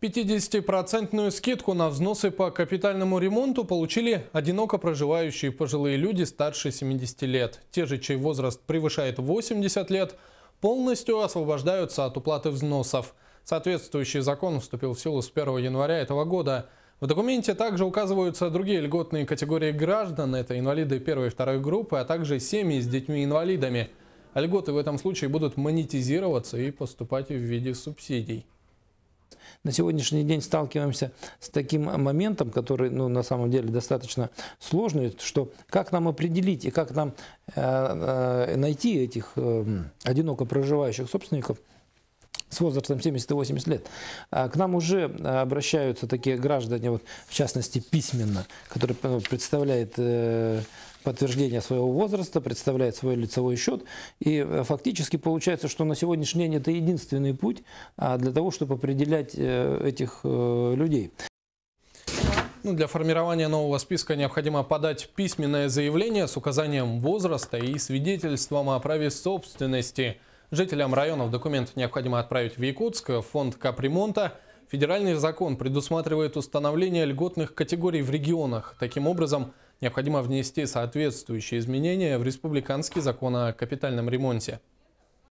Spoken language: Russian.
50% скидку на взносы по капитальному ремонту получили одиноко проживающие пожилые люди старше 70 лет. Те же, чей возраст превышает 80 лет, полностью освобождаются от уплаты взносов. Соответствующий закон вступил в силу с 1 января этого года. В документе также указываются другие льготные категории граждан. Это инвалиды первой и второй группы, а также семьи с детьми-инвалидами. Льготы в этом случае будут монетизироваться и поступать в виде субсидий. На сегодняшний день сталкиваемся с таким моментом, который на самом деле достаточно сложный, что как нам определить и как нам найти этих одиноко проживающих собственников с возрастом 70 и 80 лет. К нам уже обращаются такие граждане, вот, в частности письменно, которые представляют подтверждение своего возраста, представляет свой лицевой счет. И фактически получается, что на сегодняшний день это единственный путь для того, чтобы определять этих людей. Для формирования нового списка необходимо подать письменное заявление с указанием возраста и свидетельством о праве собственности. Жителям районов документ необходимо отправить в Якутск, в фонд капремонта. Федеральный закон предусматривает установление льготных категорий в регионах. Таким образом, необходимо внести соответствующие изменения в республиканский закон о капитальном ремонте.